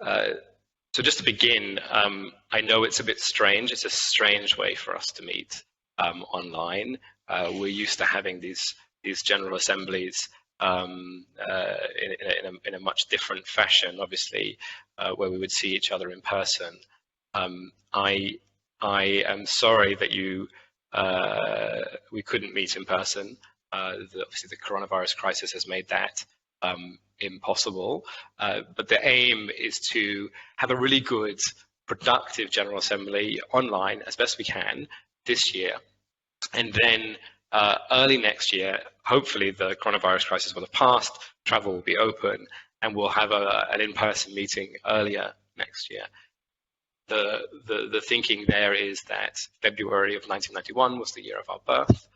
So just to begin, I know it's a bit strange. It's a strange way for us to meet online. We're used to having these general assemblies in a much different fashion, obviously, where we would see each other in person. I am sorry that we couldn't meet in person. Obviously, the coronavirus crisis has made that impossible. But the aim is to have a really good, productive General Assembly online as best we can this year. And then early next year, hopefully the coronavirus crisis will have passed, travel will be open, and we'll have an in-person meeting earlier next year. The thinking there is that February of 1991 was the year of our birth,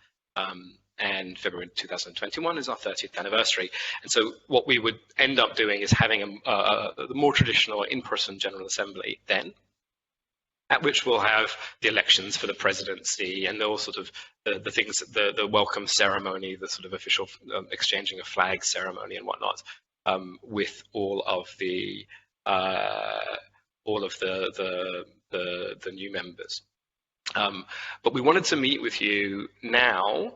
and February 2021 is our 30th anniversary. And so what we would end up doing is having a more traditional in-person General Assembly then, at which we'll have the elections for the presidency and all sort of the things, the welcome ceremony, the sort of official exchanging of flags ceremony and whatnot, with all of the new members. But we wanted to meet with you now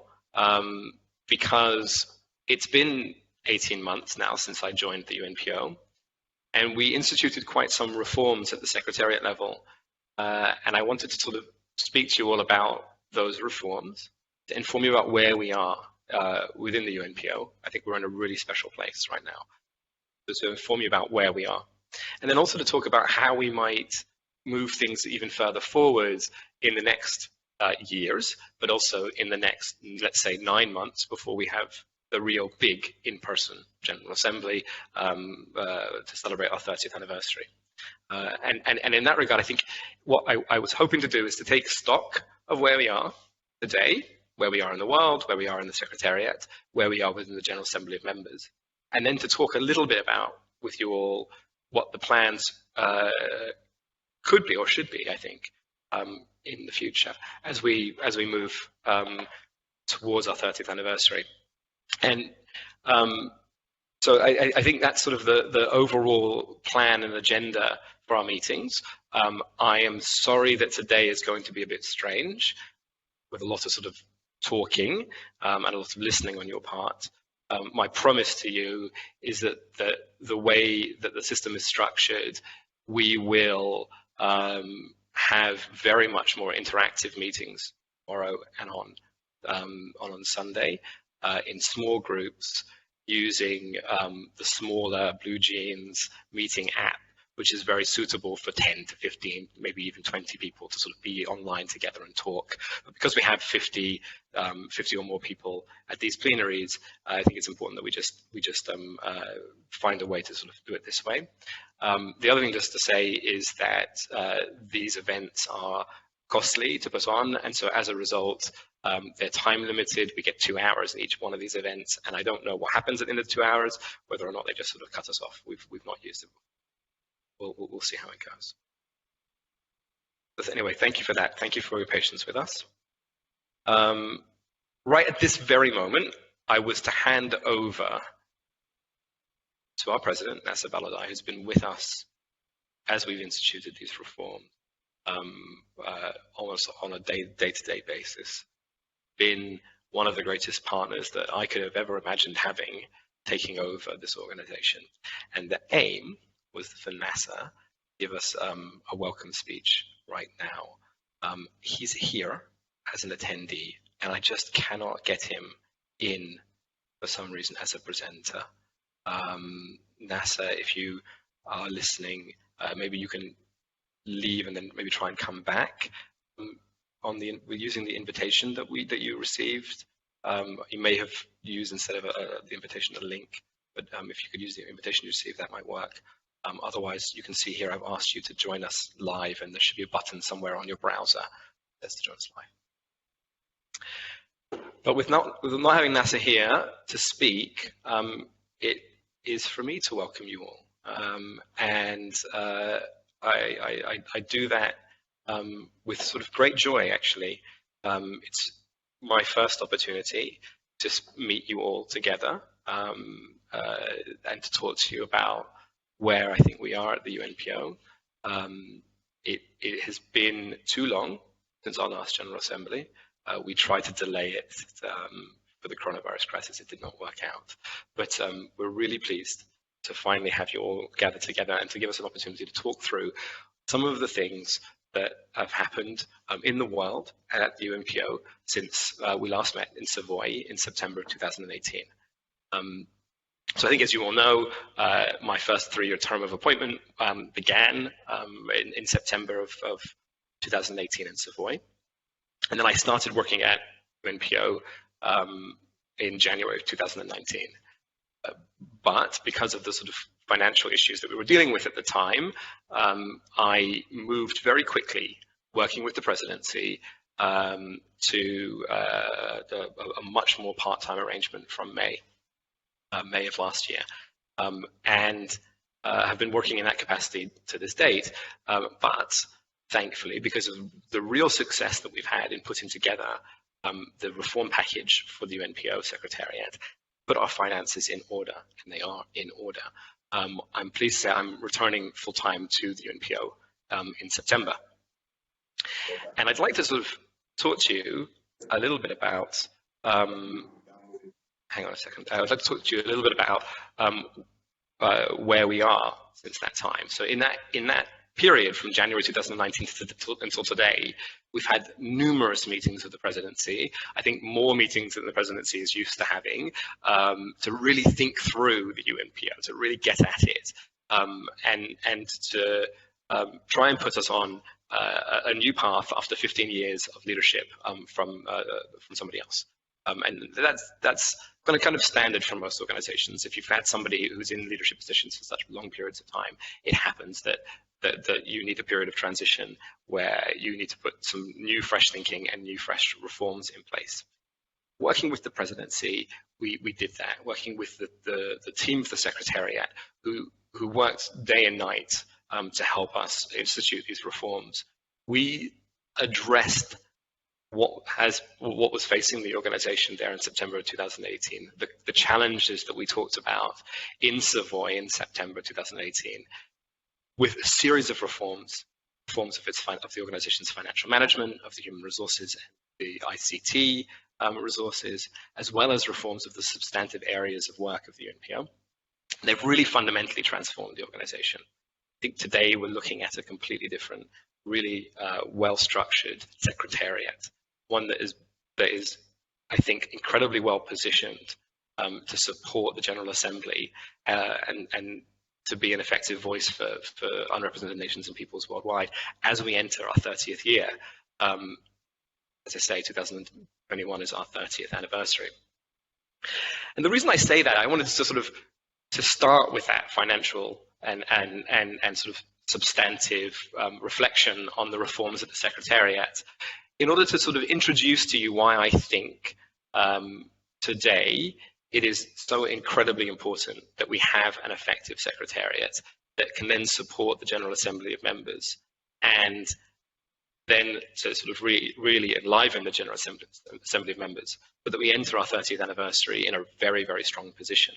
because it's been 18 months now since I joined the UNPO, and we instituted quite some reforms at the secretariat level. And I wanted to sort of speak to you all about those reforms, to inform you about where we are within the UNPO. I think we're in a really special place right now. So to inform you about where we are. And then also to talk about how we might move things even further forward in the next years, but also in the next, let's say, 9 months before we have the real big in-person General Assembly to celebrate our 30th anniversary. And in that regard, I think what I was hoping to do is to take stock of where we are today, where we are in the world, where we are in the Secretariat, where we are within the General Assembly of Members, and then to talk a little bit about with you all what the plans could be or should be, I think, in the future as we move towards our 30th anniversary. And so I think that's sort of the overall plan and agenda for our meetings. I am sorry that today is going to be a bit strange, with a lot of sort of talking and a lot of listening on your part. My promise to you is that the way that the system is structured, we will have very much more interactive meetings tomorrow and on Sunday in small groups, using the smaller Blue Jeans meeting app, which is very suitable for 10 to 15, maybe even 20 people to sort of be online together and talk. But because we have 50 or more people at these plenaries, I think it's important that we just find a way to sort of do it this way. The other thing just to say is that these events are costly to put on, and so as a result, they're time limited. We get 2 hours in each one of these events, and I don't know what happens at the end of the 2 hours, whether or not they just sort of cut us off. We've not used it. We'll see how it goes. But anyway, thank you for that. Thank you for your patience with us. Right at this very moment, I was to hand over to our president, Nasser Baladai, who's been with us as we've instituted these reforms, almost on a day-to-day basis. Been one of the greatest partners that I could have ever imagined having, taking over this organization. And the aim was for Nasser to give us a welcome speech right now. He's here as an attendee, and I just cannot get him in for some reason as a presenter. Nasser, if you are listening, maybe you can leave and then maybe try and come back. We're using the invitation that you received. You may have used, instead of the invitation, a link, but if you could use the invitation you received, that might work. Otherwise, you can see here I've asked you to join us live, and there should be a button somewhere on your browser that says to join us live. But with not having Nasser here to speak, it is for me to welcome you all, and I do that with sort of great joy, actually. It's my first opportunity to meet you all together and to talk to you about where I think we are at the UNPO. It has been too long since our last General Assembly. We tried to delay it for the coronavirus crisis. It did not work out. But we're really pleased to finally have you all gathered together and to give us an opportunity to talk through some of the things that have happened in the world at the UNPO since we last met in Savoy in September of 2018. So I think, as you all know, my first 3-year term of appointment began in September of 2018 in Savoy. And then I started working at UNPO in January of 2019. But because of the sort of financial issues that we were dealing with at the time, I moved very quickly, working with the presidency, to a much more part-time arrangement from May of last year, and have been working in that capacity to this date. But thankfully, because of the real success that we've had in putting together the reform package for the UNPO Secretariat, put our finances in order, and they are in order. I'm pleased to say I'm returning full-time to the UNPO in September. And I'd like to sort of talk to you a little bit about hang on a second. I'd like to talk to you a little bit about where we are since that time. So in that period from January 2019 until today, we've had numerous meetings with the presidency. I think more meetings than the presidency is used to having, to really think through the UNPO, to really get at it, and to try and put us on a new path after 15 years of leadership from somebody else. And that's kind of standard from most organizations. If you've had somebody who's in leadership positions for such long periods of time, it happens that you need a period of transition where you need to put some new fresh thinking and new fresh reforms in place. Working with the presidency, we did that. Working with the team of the Secretariat who worked day and night to help us institute these reforms, we addressed what was facing the organization there in September of 2018, the challenges that we talked about in Savoy in September 2018, with a series of reforms of the organization's financial management, of the human resources, the ICT resources, as well as reforms of the substantive areas of work of the UNPO. They've really fundamentally transformed the organization. I think today we're looking at a completely different, really well-structured secretariat, one that is, I think, incredibly well positioned to support the General Assembly and to be an effective voice for unrepresented nations and peoples worldwide as we enter our 30th year. As I say, 2021 is our 30th anniversary. And the reason I say that, I wanted to start with that financial and sort of substantive reflection on the reforms of the Secretariat, in order to sort of introduce to you why I think today it is so incredibly important that we have an effective Secretariat that can then support the General Assembly of members, and then to sort of really enliven the General Assembly of members, but that we enter our 30th anniversary in a very, very strong position.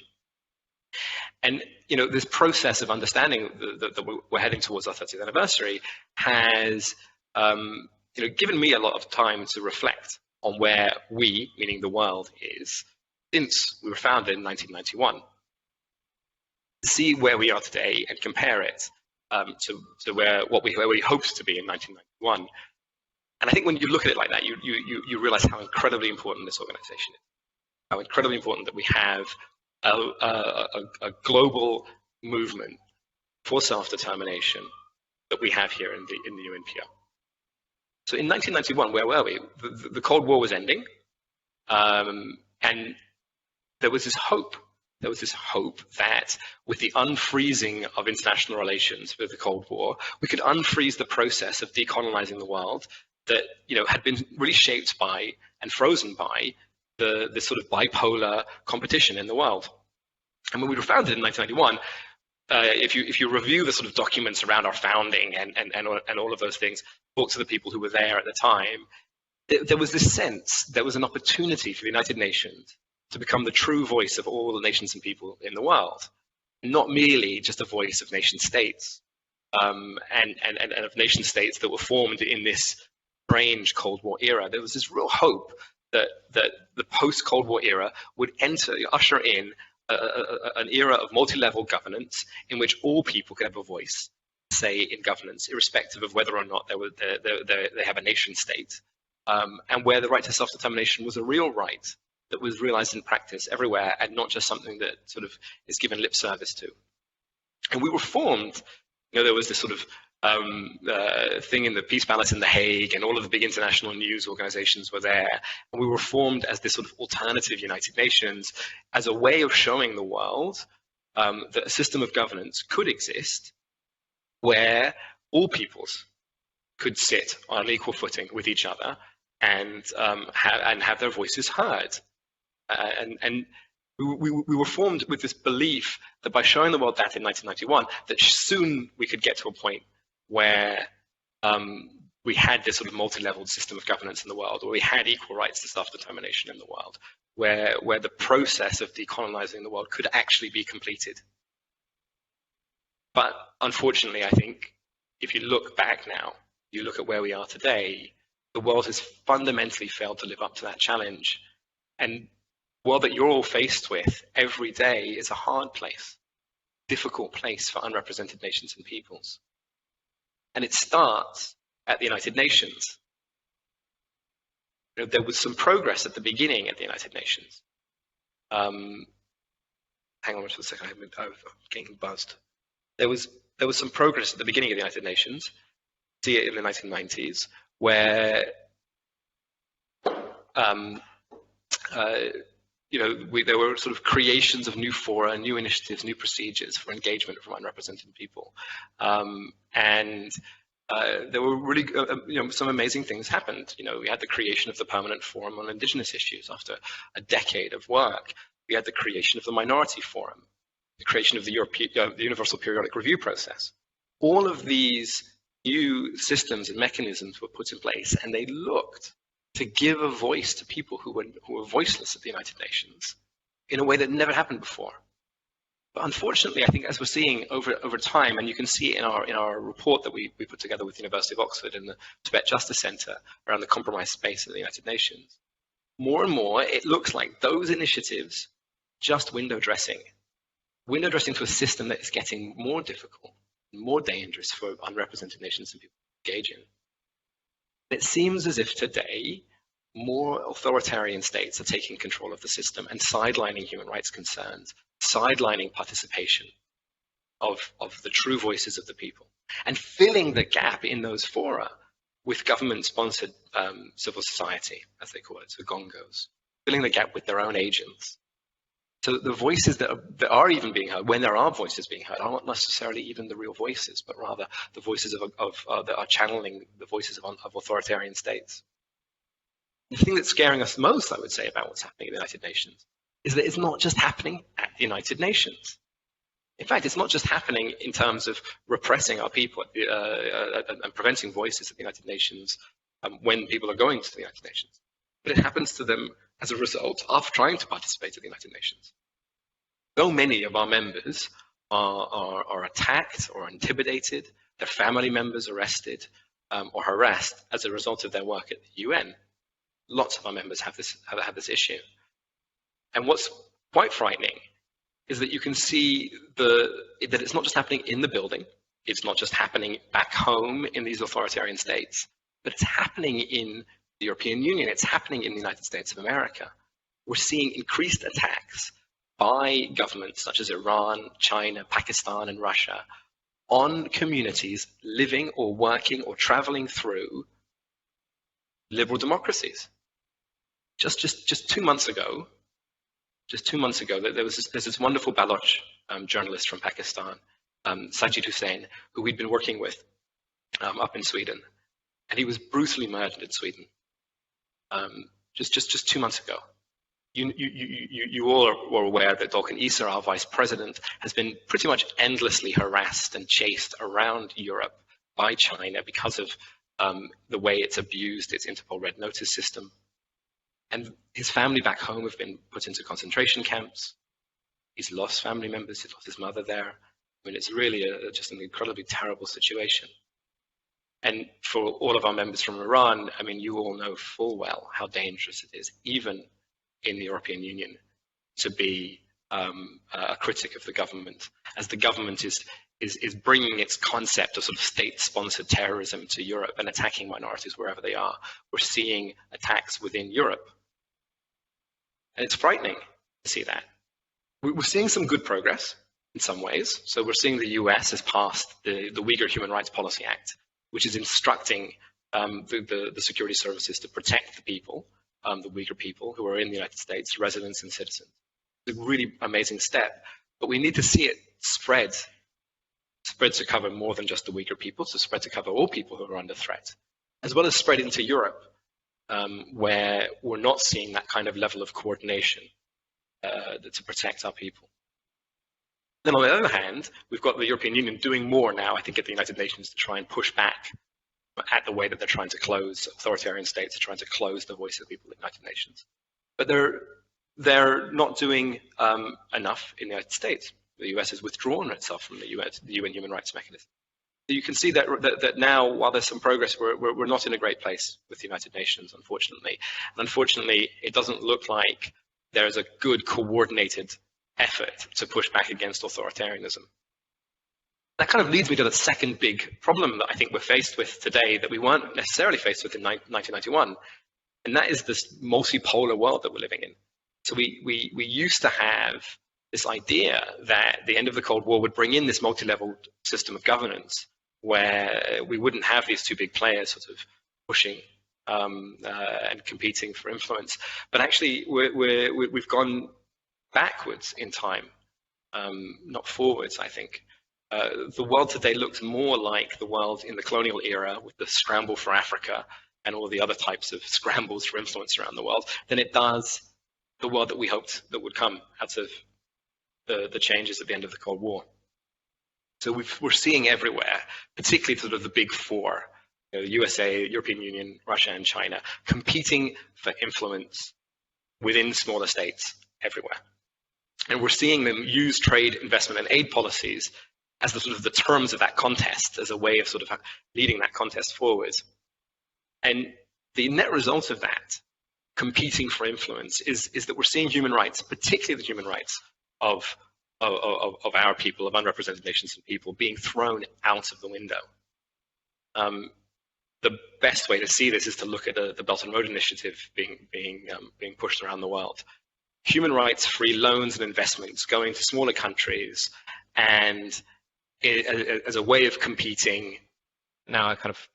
And, this process of understanding that we're heading towards our 30th anniversary has given me a lot of time to reflect on where we, meaning the world, is since we were founded in 1991. See where we are today and compare it to where we hoped to be in 1991. And I think when you look at it like that, you realize how incredibly important this organization is, how incredibly important that we have a global movement for self-determination that we have here in the UNPO. So in 1991, where were we? The Cold War was ending, and there was this hope. There was this hope that with the unfreezing of international relations with the Cold War, we could unfreeze the process of decolonizing the world that had been really shaped by and frozen by the sort of bipolar competition in the world. And when we were founded in 1991, if you review the sort of documents around our founding and all of those things, talk to the people who were there at the time, there was this sense, there was an opportunity for the United Nations to become the true voice of all the nations and people in the world. not merely just a voice of nation states, and of nation states that were formed in this strange Cold War era. There was this real hope that the post-Cold War era would usher in an era of multi-level governance in which all people could have a voice, say, in governance, irrespective of whether or not they have a nation state, and where the right to self-determination was a real right that was realized in practice everywhere, and not just something that sort of is given lip service to. And we were formed, there was this sort of thing in the Peace Palace in The Hague, and all of the big international news organizations were there. And we were formed as this sort of alternative United Nations as a way of showing the world that a system of governance could exist where all peoples could sit on an equal footing with each other and have their voices heard. And we were formed with this belief that by showing the world that in 1991, that soon we could get to a point where we had this sort of multi-leveled system of governance in the world, where we had equal rights to self-determination in the world, where the process of decolonizing the world could actually be completed. But unfortunately, I think if you look back now, you look at where we are today, the world has fundamentally failed to live up to that challenge. And the world that you're all faced with every day is a hard place, difficult place for unrepresented nations and peoples. And it starts at the United Nations. There was some progress at the beginning at the United Nations. Hang on just a second, I'm getting buzzed. There was some progress at the beginning of the United Nations. See it in the 1990s, where there were sort of creations of new fora, new initiatives, new procedures for engagement from unrepresented people, and there were really some amazing things happened. We had the creation of the Permanent Forum on Indigenous Issues after a decade of work. We had the creation of the Minority Forum, the creation of the Universal Periodic Review process. All of these new systems and mechanisms were put in place, and they looked to give a voice to people who were voiceless at the United Nations in a way that never happened before. But unfortunately, I think as we're seeing over time, and you can see it in our report that we put together with the University of Oxford and the Tibet Justice Center around the compromise space of the United Nations, more and more it looks like those initiatives just window dressing to a system that is getting more difficult and more dangerous for unrepresented nations and people to engage in. It seems as if today more authoritarian states are taking control of the system and sidelining human rights concerns, sidelining participation of the true voices of the people, and filling the gap in those fora with government-sponsored civil society, as they call it, so gongos, filling the gap with their own agents. So the voices that are even being heard, when there are voices being heard, are not necessarily even the real voices, but rather the voices that are channeling the voices of authoritarian states. The thing that's scaring us most, I would say, about what's happening in the United Nations is that it's not just happening at the United Nations. In fact, it's not just happening in terms of repressing our people and preventing voices at the United Nations when people are going to the United Nations, but it happens to them as a result of trying to participate in the United Nations. So many of our members are attacked or intimidated, their family members arrested or harassed as a result of their work at the UN. Lots of our members have this issue. And what's quite frightening is that you can see that it's not just happening in the building, it's not just happening back home in these authoritarian states, but it's happening in the European Union, it's happening in the United States of America. We're seeing increased attacks by governments such as Iran, China, Pakistan, and Russia on communities living or working or traveling through liberal democracies. Just 2 months ago, there's this wonderful Baloch journalist from Pakistan, Sajid Hussain, who we'd been working with up in Sweden, and he was brutally murdered in Sweden just 2 months ago. You all are aware that Dolkan Issa, our vice president, has been pretty much endlessly harassed and chased around Europe by China because of the way it's abused its Interpol Red Notice system. And his family back home have been put into concentration camps. He's lost family members. He's lost his mother there. I mean, it's really just an incredibly terrible situation. And for all of our members from Iran, I mean, you all know full well how dangerous it is, even in the European Union, to be a critic of the government, as the government is bringing its concept of sort of state-sponsored terrorism to Europe and attacking minorities wherever they are. We're seeing attacks within Europe. And it's frightening to see that. We're seeing some good progress in some ways. So we're seeing the US has passed the Uyghur Human Rights Policy Act, which is instructing the security services to protect the people, the Uyghur people who are in the United States, residents and citizens. It's a really amazing step, but we need to see it spread to cover more than just the Uyghur people, to spread to cover all people who are under threat, as well as spread into Europe, where we're not seeing that kind of level of coordination to protect our people. Then on the other hand, we've got the European Union doing more now, I think, at the United Nations to try and push back at the way that they're trying to close, authoritarian states are trying to close the voice of the people at the United Nations. But they're not doing enough in the United States. The US has withdrawn itself from the UN Human Rights Mechanism. So you can see that now, while there's some progress, we're not in a great place with the United Nations, unfortunately. And unfortunately, it doesn't look like there's a good coordinated effort to push back against authoritarianism. That kind of leads me to the second big problem that I think we're faced with today that we weren't necessarily faced with in 1991, and that is this multipolar world that we're living in. So we used to have this idea that the end of the Cold War would bring in this multi-level system of governance where we wouldn't have these two big players sort of pushing and competing for influence. But actually, we've gone backwards in time, not forwards, I think. The world today looks more like the world in the colonial era with the scramble for Africa and all the other types of scrambles for influence around the world than it does the world that we hoped that would come out of the changes at the end of the Cold War. So we're seeing everywhere, particularly sort of the big four, the USA, European Union, Russia, and China, competing for influence within smaller states everywhere. And we're seeing them use trade, investment, and aid policies as the sort of the terms of that contest, as a way of sort of leading that contest forward. And the net result of that, competing for influence, is that we're seeing human rights, particularly the human rights of our people, of unrepresented nations and people, being thrown out of the window. The best way to see this is to look at the Belt and Road Initiative being pushed around the world. Human rights, free loans and investments going to smaller countries, and as a way of competing. Now I kind of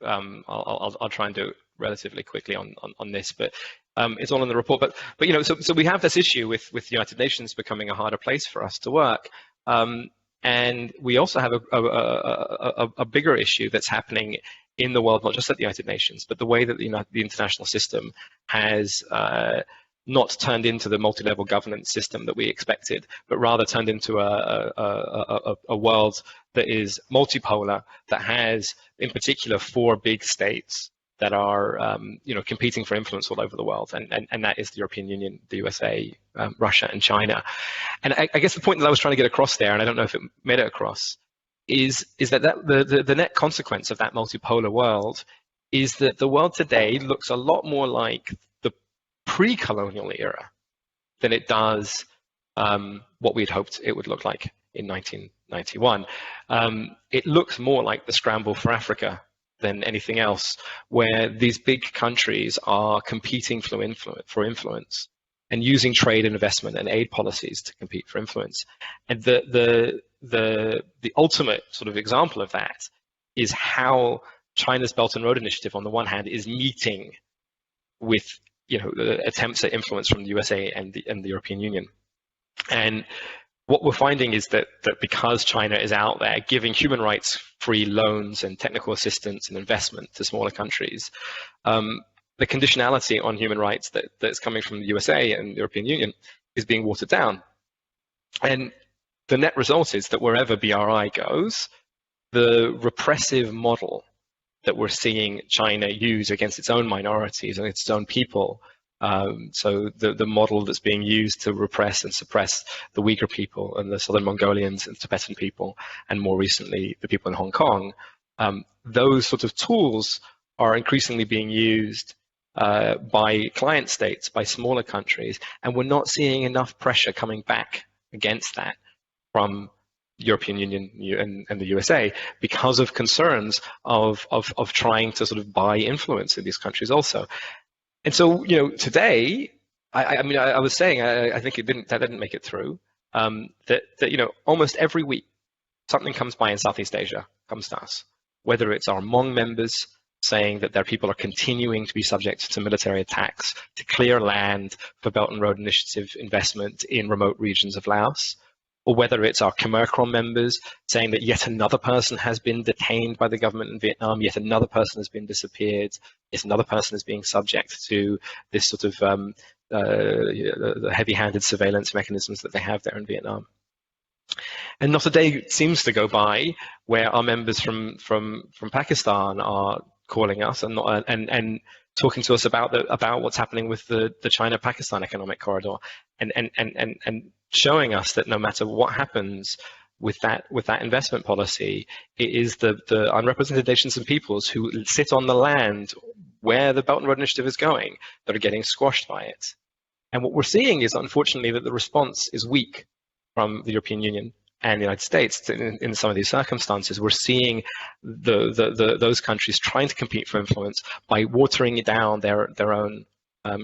I'll try and do it relatively quickly on this, but it's all in the report. But you know, so we have this issue with the United Nations becoming a harder place for us to work, and we also have a bigger issue that's happening in the world, not just at the United Nations, but the way that the international system has not turned into the multi-level governance system that we expected, but rather turned into a world that is multipolar, that has, in particular, 4 big states that are, competing for influence all over the world, and that is the European Union, the USA, Russia, and China. And I guess the point that I was trying to get across there, and I don't know if it made it across, is that the net consequence of that multipolar world is that the world today looks a lot more like the pre-colonial era than it does what we'd hoped it would look like in 1991. It looks more like the scramble for Africa than anything else, where these big countries are competing for influence and using trade and investment and aid policies to compete for influence. And the ultimate sort of example of that is how China's Belt and Road Initiative, on the one hand, is meeting with attempts at influence from the USA and the European Union. And what we're finding is that because China is out there giving human rights free loans and technical assistance and investment to smaller countries, the conditionality on human rights that's coming from the USA and the European Union is being watered down. And the net result is that wherever BRI goes, the repressive model that we're seeing China use against its own minorities and its own people So the model that's being used to repress and suppress the Uyghur people and the Southern Mongolians and Tibetan people, and more recently the people in Hong Kong, those sort of tools are increasingly being used by client states, by smaller countries, and we're not seeing enough pressure coming back against that from the European Union and the USA because of concerns of trying to sort of buy influence in these countries also. And so, today, I was saying, I think that didn't make it through, that almost every week something comes by in Southeast Asia, comes to us, whether it's our Hmong members saying that their people are continuing to be subject to military attacks to clear land for Belt and Road Initiative investment in remote regions of Laos, or whether it's our Khmer Krom members saying that yet another person has been detained by the government in Vietnam, yet another person has been disappeared, yet another person is being subject to this sort of the heavy-handed surveillance mechanisms that they have there in Vietnam. And not a day seems to go by where our members from Pakistan are calling us and talking to us about what's happening with the China-Pakistan economic corridor, and showing us that no matter what happens with that investment policy, it is the unrepresented nations and peoples who sit on the land where the Belt and Road Initiative is going that are getting squashed by it. And what we're seeing is, unfortunately, that the response is weak from the European Union and the United States in some of these circumstances. We're seeing those countries trying to compete for influence by watering down their own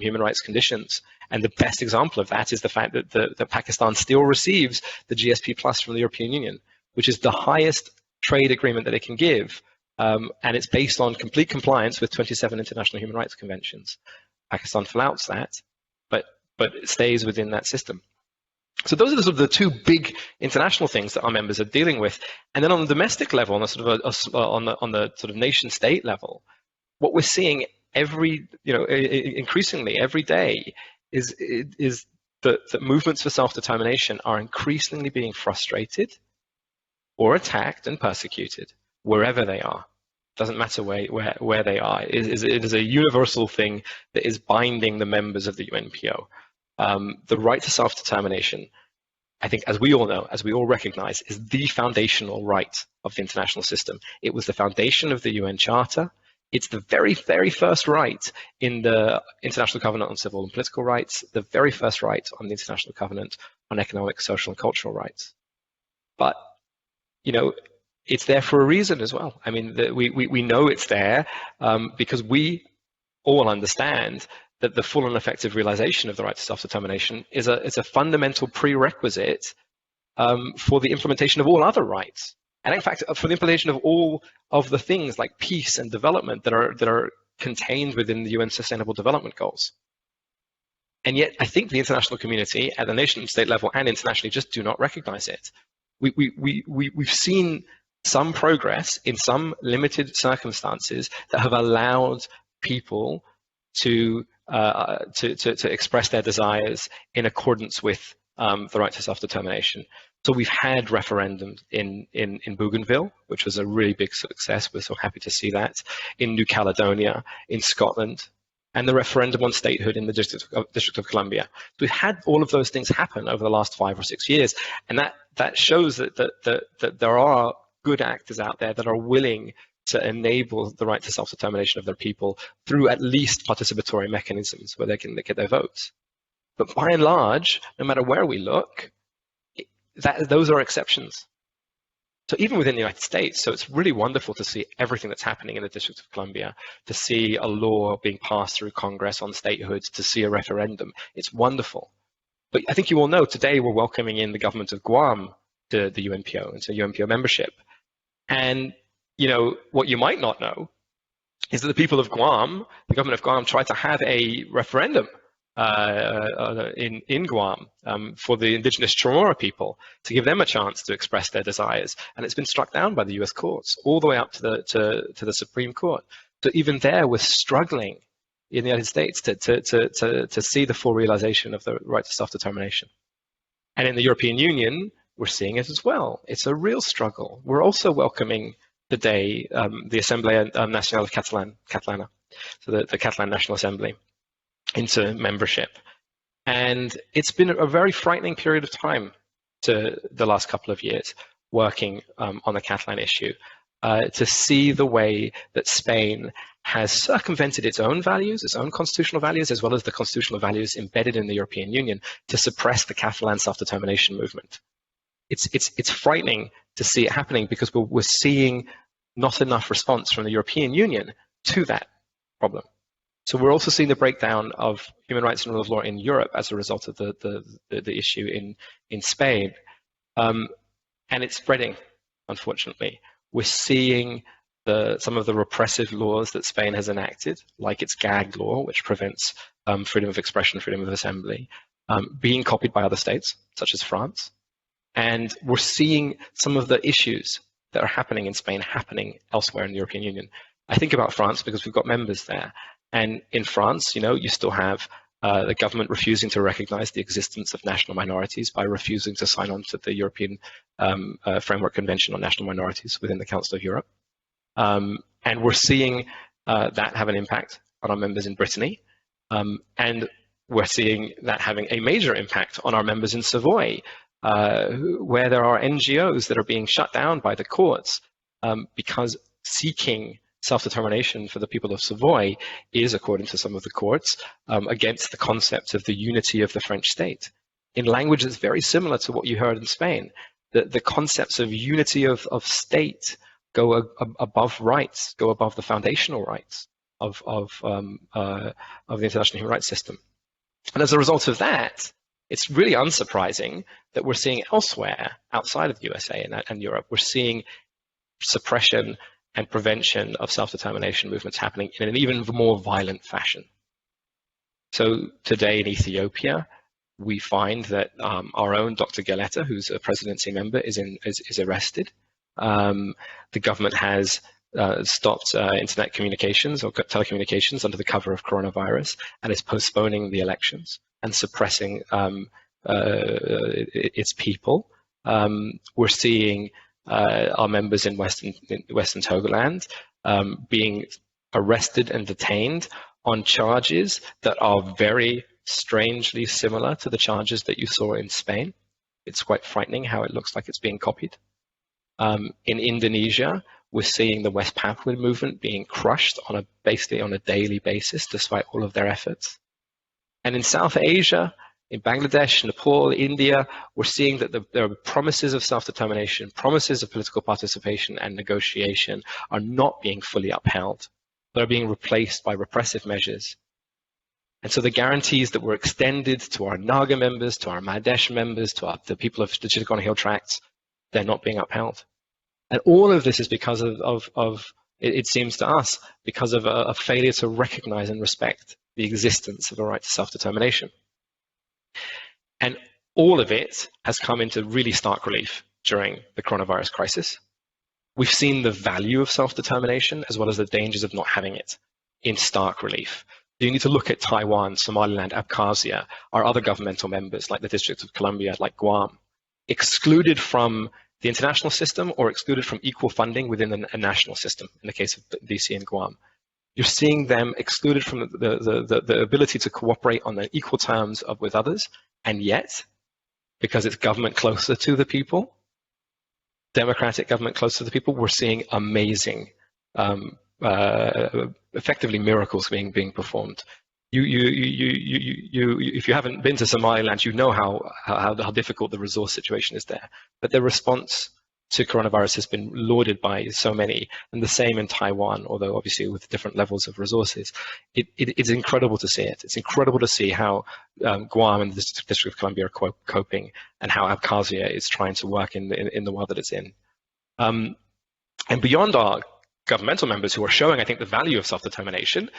human rights conditions. And the best example of that is the fact that Pakistan still receives the GSP Plus from the European Union, which is the highest trade agreement that it can give. And it's based on complete compliance with 27 international human rights conventions. Pakistan flouts that, but it stays within that system. So those are the sort of the two big international things that our members are dealing with. And then on the domestic level, on the sort of nation state level, what we're seeing increasingly every day is that movements for self-determination are increasingly being frustrated or attacked and persecuted wherever they are. Doesn't matter where they are. It is a universal thing that is binding the members of the UNPO. The right to self-determination, I think, as we all know, as we all recognize, is the foundational right of the international system. It was the foundation of the UN Charter. It's the very, very first right in the International Covenant on Civil and Political Rights, the very first right on the International Covenant on Economic, Social, and Cultural Rights. But, it's there for a reason as well. I mean, we know it's there because we all understand that the full and effective realization of the right to self-determination is a fundamental prerequisite for the implementation of all other rights. And in fact, for the implementation of all of the things like peace and development that are contained within the UN Sustainable Development Goals. And yet, I think the international community at the nation state level and internationally just do not recognize it. We've seen some progress in some limited circumstances that have allowed people to express their desires in accordance with the right to self-determination. So we've had referendums in Bougainville, which was a really big success. We're so happy to see that. In New Caledonia, in Scotland, and the referendum on statehood in the District of Columbia. So we've had all of those things happen over the last 5 or 6 years, and that shows that there are good actors out there that are willing to enable the right to self-determination of their people through at least participatory mechanisms where they can get their votes. But by and large, no matter where we look, those are exceptions. So even within the United States, so it's really wonderful to see everything that's happening in the District of Columbia, to see a law being passed through Congress on statehood, to see a referendum. It's wonderful. But I think you all know today we're welcoming in the government of Guam to the UNPO and to UNPO membership. And what you might not know is that the people of Guam, the government of Guam, tried to have a referendum in Guam for the indigenous Chamorro people to give them a chance to express their desires, and it's been struck down by the U.S. courts all the way up to the Supreme Court. So even there, we're struggling in the United States to see the full realization of the right to self-determination. And in the European Union, we're seeing it as well. It's a real struggle. We're also welcoming today the Assemblea Nacional Catalana, so the Catalan National Assembly. into membership. And it's been a very frightening period of time to the last couple of years working on the Catalan issue, to see the way that Spain has circumvented its own values, its own constitutional values, as well as the constitutional values embedded in the European Union to suppress the Catalan self-determination movement. It's frightening to see it happening because we're seeing not enough response from the European Union to that problem. So we're also seeing the breakdown of human rights and rule of law in Europe as a result of the issue in Spain. And it's spreading, unfortunately. We're seeing some of the repressive laws that Spain has enacted, like its gag law, which prevents freedom of expression, freedom of assembly, being copied by other states, such as France. And we're seeing some of the issues that are happening in Spain happening elsewhere in the European Union. I think about France because we've got members there. And in France, you still have the government refusing to recognize the existence of national minorities by refusing to sign on to the European Framework Convention on National Minorities within the Council of Europe. And we're seeing that have an impact on our members in Brittany. And we're seeing that having a major impact on our members in Savoy, where there are NGOs that are being shut down by the courts because seeking self-determination for the people of Savoy is, according to some of the courts, against the concept of the unity of the French state. In language that's very similar to what you heard in Spain, the concepts of unity of state go above rights, go above the foundational rights of the international human rights system. And as a result of that, it's really unsurprising that we're seeing elsewhere, outside of the USA and Europe, we're seeing suppression and prevention of self-determination movements happening in an even more violent fashion. So today in Ethiopia, we find that our own Dr. Galeta, who's a presidency member, is arrested. The government has stopped internet communications or telecommunications under the cover of coronavirus and is postponing the elections and suppressing its people. We're seeing our members in Western Togoland being arrested and detained on charges that are very strangely similar to the charges that you saw in Spain. It's quite frightening how it looks like it's being copied. In Indonesia, we're seeing the West Papua movement being crushed basically on a daily basis, despite all of their efforts. And in South Asia, in Bangladesh, Nepal, India, we're seeing that there are promises of self-determination, promises of political participation and negotiation are not being fully upheld. They're being replaced by repressive measures. And so the guarantees that were extended to our Naga members, to our Madhesh members, to the people of the Chittagong Hill Tracts, they're not being upheld. And all of this is because of it seems to us, because of a failure to recognize and respect the existence of a right to self-determination. And all of it has come into really stark relief during the coronavirus crisis. We've seen the value of self-determination as well as the dangers of not having it in stark relief. You need to look at Taiwan, Somaliland, Abkhazia, our other governmental members like the District of Columbia, like Guam, excluded from the international system or excluded from equal funding within a national system, in the case of DC and Guam. You're seeing them excluded from the ability to cooperate on the equal terms with others, and yet, because it's government closer to the people, democratic government closer to the people, we're seeing amazing, effectively miracles being performed. If you haven't been to Somaliland, you know how difficult the resource situation is there. But the response to coronavirus has been lauded by so many, and the same in Taiwan, although obviously with different levels of resources. It's incredible to see it. It's incredible to see how Guam and the District of Columbia are coping, and how Abkhazia is trying to work in the world that it's in. And beyond our governmental members who are showing, I think, the value of self-determination,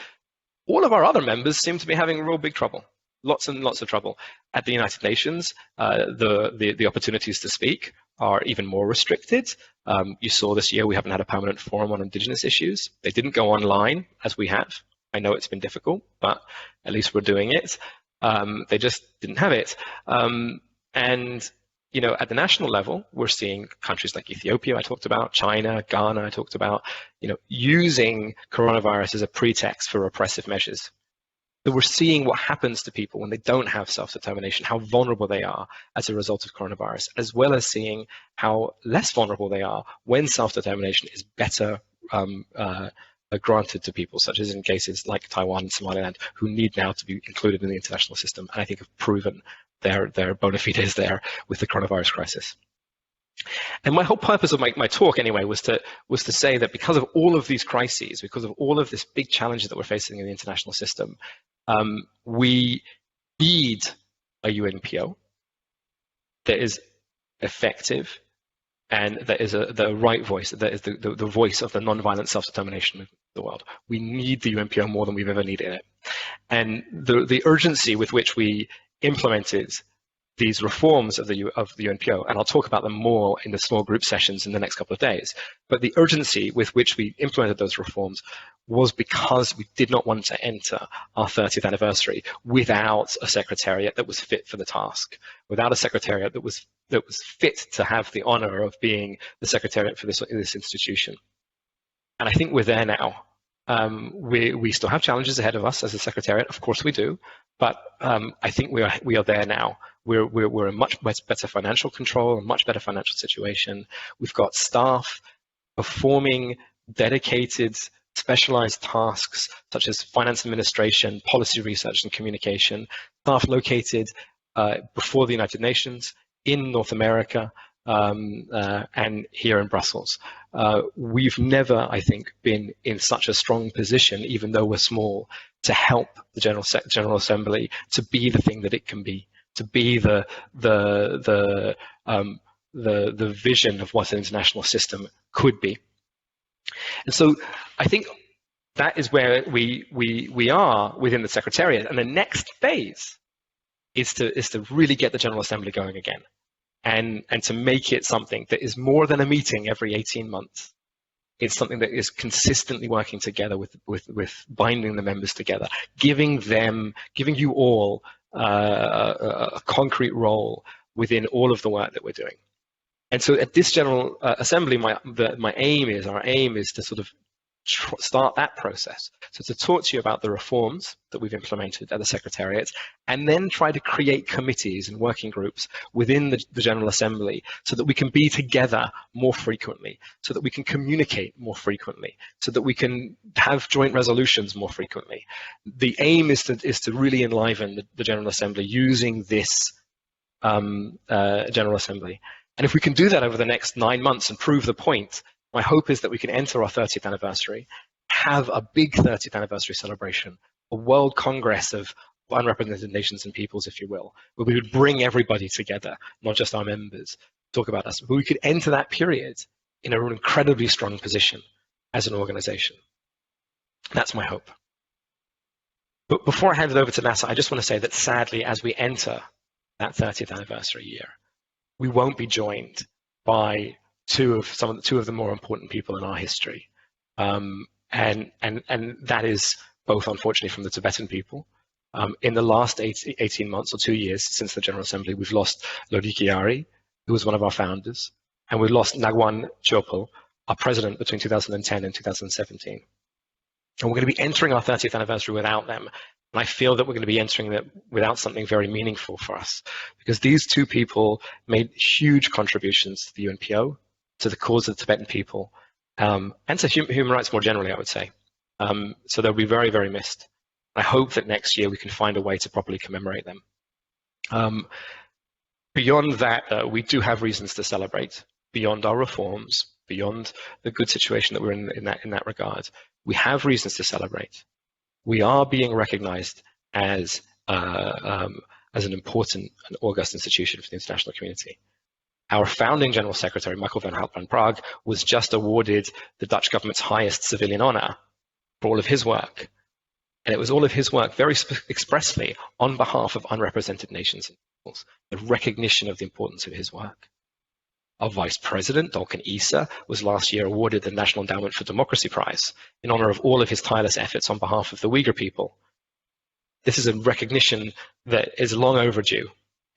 all of our other members seem to be having real big trouble. Lots and lots of trouble. At the United Nations, the opportunities to speak are even more restricted. You saw this year we haven't had a permanent forum on Indigenous issues. They didn't go online as we have. I know it's been difficult, but at least we're doing it. They just didn't have it. And at the national level, we're seeing countries like Ethiopia, I talked about, China, Ghana, I talked about, using coronavirus as a pretext for repressive measures. that we're seeing what happens to people when they don't have self-determination, how vulnerable they are as a result of coronavirus, as well as seeing how less vulnerable they are when self-determination is better granted to people, such as in cases like Taiwan and Somaliland, who need now to be included in the international system, and I think have proven their bona fides there with the coronavirus crisis. And my whole purpose of my talk, anyway, was to say that because of all of these crises, because of all of this big challenges that we're facing in the international system, we need a UNPO that is effective and that is the right voice, that is the voice of the non-violent self-determination movement of the world. We need the UNPO more than we've ever needed it. And the urgency with which we implemented these reforms of the UNPO, and I'll talk about them more in the small group sessions in the next couple of days, but the urgency with which we implemented those reforms was because we did not want to enter our 30th anniversary without a secretariat that was fit for the task, without a secretariat that was fit to have the honor of being the secretariat for this institution. And I think we're there now. We still have challenges ahead of us as a secretariat, of course we do, but I think we are there now. We're in much better financial control, a much better financial situation. We've got staff performing dedicated, specialized tasks such as finance administration, policy research and communication, staff located before the United Nations, in North America, and here in Brussels. We've never, I think, been in such a strong position, even though we're small, to help the General Assembly to be the thing that it can be, to be the vision of what an international system could be. And so I think that is where we are within the Secretariat. And the next phase is to really get the General Assembly going again, and to make it something that is more than a meeting every 18 months. It's something that is consistently working together with binding the members together, giving you all a concrete role within all of the work that we're doing. And so at this General Assembly, our aim is to sort of start that process. So to talk to you about the reforms that we've implemented at the Secretariat, and then try to create committees and working groups within the General Assembly so that we can be together more frequently, so that we can communicate more frequently, so that we can have joint resolutions more frequently. The aim is to really enliven the General Assembly using this General Assembly. And if we can do that over the next 9 months and prove the point, my hope is that we can enter our 30th anniversary, have a big 30th anniversary celebration, a world congress of unrepresented nations and peoples, if you will, where we would bring everybody together, not just our members, talk about us. But we could enter that period in an incredibly strong position as an organization. That's my hope. But before I hand it over to Nasser, I just want to say that sadly, as we enter that 30th anniversary year, we won't be joined by two of the more important people in our history, and that is both, unfortunately, from the Tibetan people. In the last 18 months or 2 years since the General Assembly, we've lost Lodi Kyari, who was one of our founders, and we've lost Ngawang Chopal, our president between 2010 and 2017. And we're going to be entering our 30th anniversary without them. And I feel that we're going to be entering that without something very meaningful for us, because these two people made huge contributions to the UNPO, to the cause of the Tibetan people, and to human rights more generally, I would say. So they'll be very, very missed. I hope that next year we can find a way to properly commemorate them. Beyond that, we do have reasons to celebrate, beyond our reforms, beyond the good situation that we're in that regard. We have reasons to celebrate. We are being recognized as an important and august institution for the international community. Our founding General Secretary, Michael van Hout van Praag, was just awarded the Dutch government's highest civilian honor for all of his work. And it was all of his work very expressly on behalf of unrepresented nations and peoples, the recognition of the importance of his work. Our Vice President, Dolken Issa, was last year awarded the National Endowment for Democracy Prize in honor of all of his tireless efforts on behalf of the Uyghur people. This is a recognition that is long overdue,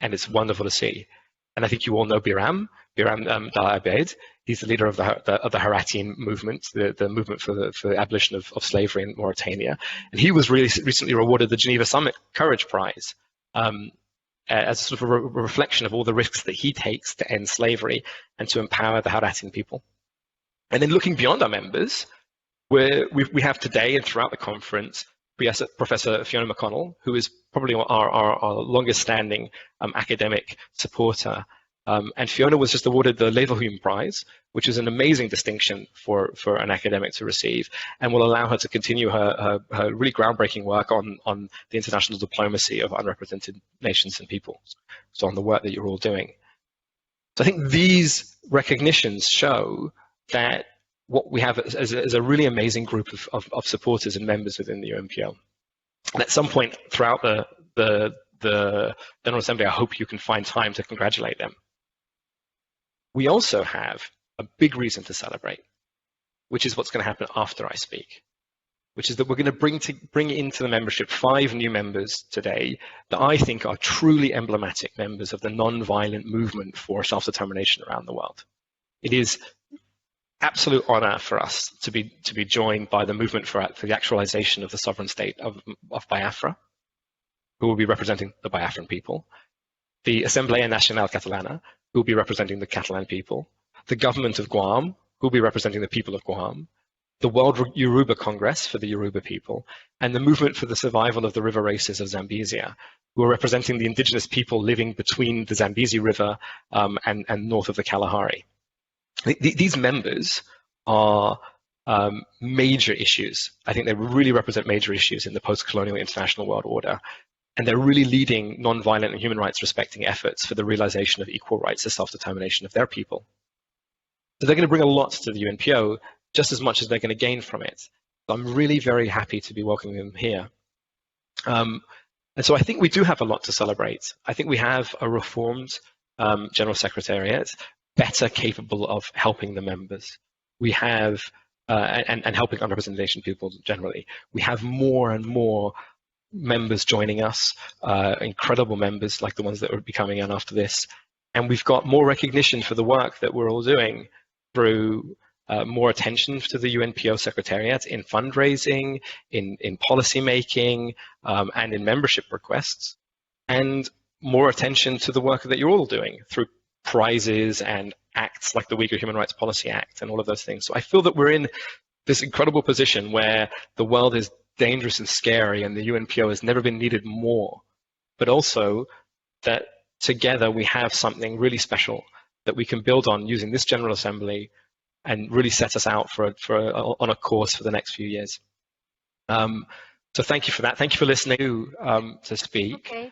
and it's wonderful to see. And I think you all know Biram Dal Abed. He's the leader of the Haratian movement, the movement for the abolition of slavery in Mauritania. And he was really recently awarded the Geneva Summit Courage Prize as sort of a reflection of all the risks that he takes to end slavery and to empower the Haratian people. And then looking beyond our members, we have today and throughout the conference, Professor Fiona Mcconnell, who is probably our longest standing academic supporter. And Fiona was just awarded the Leverhulme Prize, which is an amazing distinction for an academic to receive, and will allow her to continue her really groundbreaking work on the international diplomacy of unrepresented nations and peoples, so on the work that you're all doing. So I think these recognitions show that what we have is a really amazing group of supporters and members within the UNPO. And at some point throughout the General Assembly, I hope you can find time to congratulate them. We also have a big reason to celebrate, which is what's going to happen after I speak, which is that we're going to bring into the membership 5 new members today that I think are truly emblematic members of the non-violent movement for self-determination around the world. It is absolute honor for us to be joined by the movement for the actualization of the sovereign state of Biafra, who will be representing the Biafran people, the Assemblea Nacional Catalana, who will be representing the Catalan people, the government of Guam, who will be representing the people of Guam, the World Yoruba Congress for the Yoruba people, and the movement for the survival of the river races of Zambezia, who are representing the indigenous people living between the Zambezi River and north of the Kalahari. These members are major issues. I think they really represent major issues in the post-colonial international world order. And they're really leading non-violent and human rights respecting efforts for the realization of equal rights to self-determination of their people. So they're going to bring a lot to the UNPO, just as much as they're going to gain from it. So I'm really very happy to be welcoming them here. And so I think we do have a lot to celebrate. I think we have a reformed General Secretariat, better capable of helping the members. We have, and helping underrepresented people generally. We have more and more members joining us, incredible members like the ones that will be coming in after this. And we've got more recognition for the work that we're all doing through more attention to the UNPO Secretariat in fundraising, in policy making, and in membership requests, and more attention to the work that you're all doing through prizes and acts like the Uyghur Human Rights Policy Act and all of those things. So I feel that we're in this incredible position where the world is dangerous and scary and the UNPO has never been needed more, but also that together we have something really special that we can build on using this General Assembly and really set us out on a course for the next few years. So thank you for that. Thank you for listening to speak. Okay.